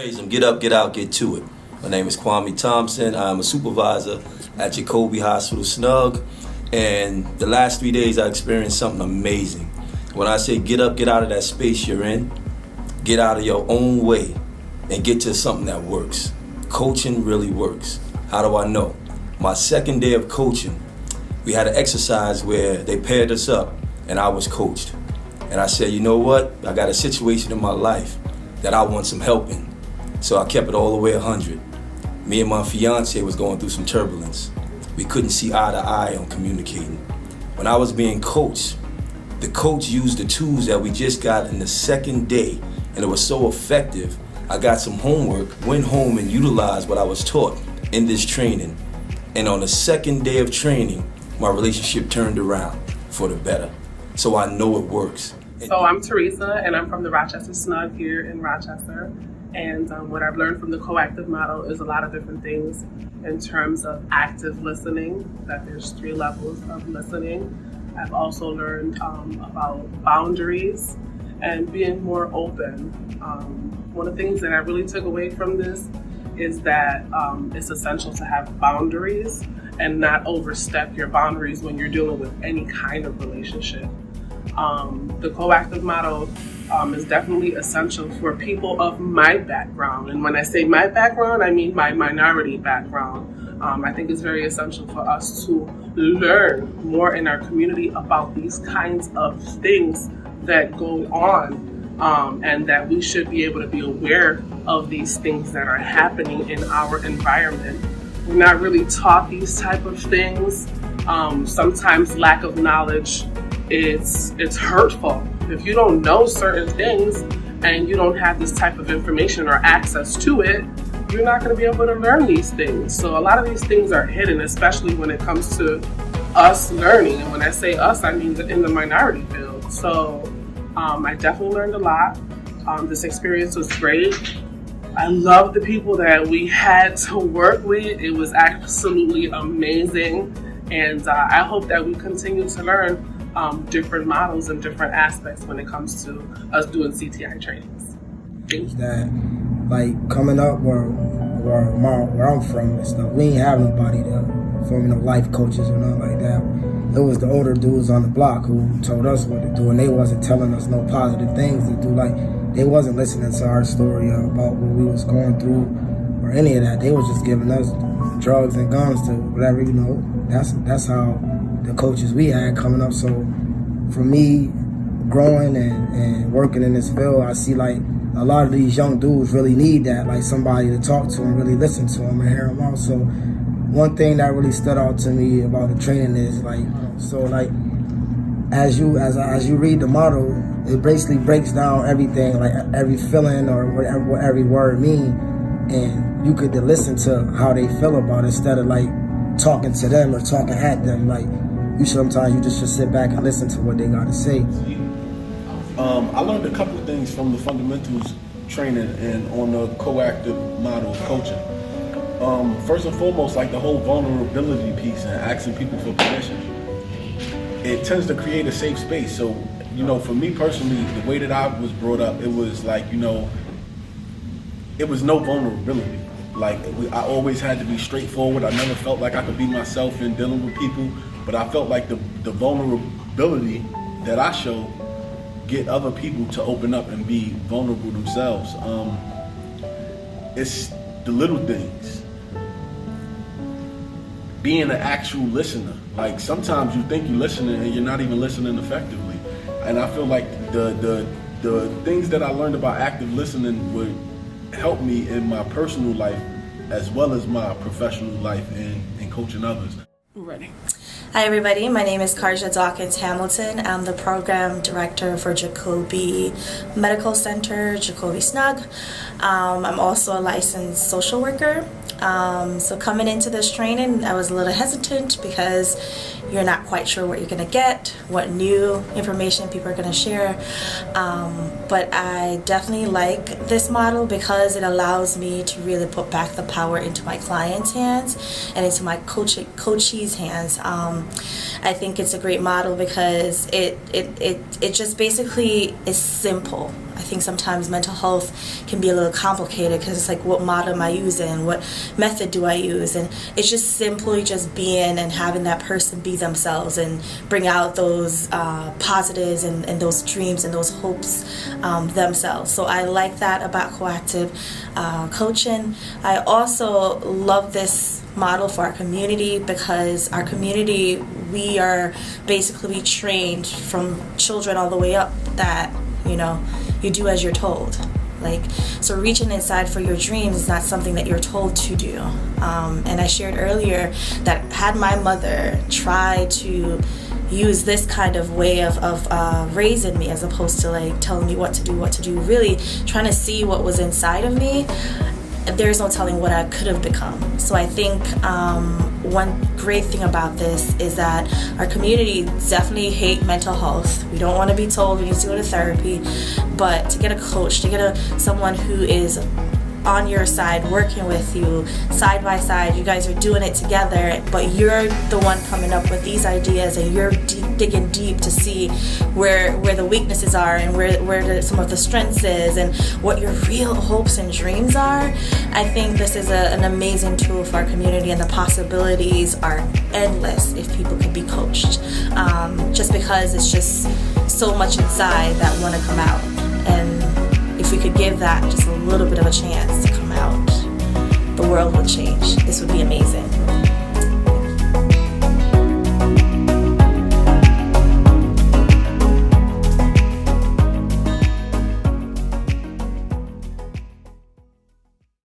Praise him. Get up, get out, get to it. My name is Kwame Thompson. I'm a supervisor at Jacoby Hospital SNUG. And the last 3 days I experienced something amazing. When I say get up, get out of that space you're in, get out of your own way and get to something that works. Coaching really works. How do I know? My second day of coaching, we had an exercise where they paired us up and I was coached. And I said, you know what? I got a situation in my life that I want some help in. So I kept it all the way 100. Me and my fiance was going through some turbulence. We couldn't see eye to eye on communicating. When I was being coached, the coach used the tools that we just got in the second day, and it was so effective. I got some homework, went home and utilized what I was taught in this training. And on the second day of training, my relationship turned around for the better. So I know it works. So I'm Teresa, and I'm from the Rochester SNUG here in Rochester. And what I've learned from the coactive model is a lot of different things in terms of active listening, that there's 3 levels of listening. I've also learned about boundaries and being more open. One of the things that I really took away from this is that it's essential to have boundaries and not overstep your boundaries when you're dealing with any kind of relationship. The coactive model is definitely essential for people of my background. And when I say my background, I mean my minority background. I think it's very essential for us to learn more in our community about these kinds of things that go on, and that we should be able to be aware of these things that are happening in our environment. We're not really taught these type of things. Sometimes lack of knowledge, it's hurtful. If you don't know certain things and you don't have this type of information or access to it, you're not going to be able to learn these things. So a lot of these things are hidden, especially when it comes to us learning. And when I say us, I mean in the minority field. So I definitely learned a lot. This experience was great. I love the people that we had to work with. It was absolutely amazing. And I hope that we continue to learn different models and different aspects when it comes to us doing CTI trainings. That, like, coming up where I'm from and stuff, we ain't have nobody to form no life coaches or nothing like that. It was the older dudes on the block who told us what to do, and they wasn't telling us no positive things to do. Like, they wasn't listening to our story about what we was going through or any of that. They was just giving us drugs and guns to whatever, you know. That's how the coaches we had coming up. So for me, growing and working in this field, I see like a lot of these young dudes really need that, like somebody to talk to and really listen to them and hear them out. So one thing that really stood out to me about the training is like, so like as you read the model, it basically breaks down everything, like every feeling or what every word mean, and you could listen to how they feel about it instead of like talking to them or talking at them. Like, you sometimes you just should sit back and listen to what they got to say. I learned a couple of things from the fundamentals training and on the coactive model of coaching. First and foremost, like the whole vulnerability piece and asking people for permission. It tends to create a safe space. So, you know, for me personally, the way that I was brought up, it was like, you know, it was no vulnerability. Like, I always had to be straightforward. I never felt like I could be myself in dealing with people, but I felt like the vulnerability that I show get other people to open up and be vulnerable themselves. It's the little things. Being an actual listener. Like, sometimes you think you're listening and you're not even listening effectively. And I feel like the things that I learned about active listening would help me in my personal life as well as my professional life and coaching others. Ready. Hi everybody, my name is Karja Dawkins Hamilton. I'm the program director for Jacoby Medical Center, Jacoby SNUG. I'm also a licensed social worker. So coming into this training, I was a little hesitant because you're not quite sure what you're going to get, what new information people are going to share. But I definitely like this model because it allows me to really put back the power into my clients' hands and into my coachees' hands. I think it's a great model because it just basically is simple. I I think sometimes mental health can be a little complicated because it's like, what model am I using? What method do I use? And it's just simply just being and having that person be themselves and bring out those positives and those dreams and those hopes themselves. So I like that about coactive coaching. I also love this model for our community because our community, we are basically trained from children all the way up that, you know, you do as you're told. Like, so reaching inside for your dreams is not something that you're told to do. And I shared earlier that had my mother tried to use this kind of way of raising me as opposed to like telling me what to do, really trying to see what was inside of me, there's no telling what I could have become. So I think one great thing about this is that our community definitely hate mental health. We don't want to be told we need to go to therapy, but to get a coach, to get someone who is on your side, working with you side by side, you guys are doing it together, but you're the one coming up with these ideas and you're digging deep to see where the weaknesses are and where some of the strengths is and what your real hopes and dreams are. I think this is an amazing tool for our community, and the possibilities are endless if people could be coached, just because it's just so much inside that want to come out. And if we could give that just a little bit of a chance to come out, the world will change.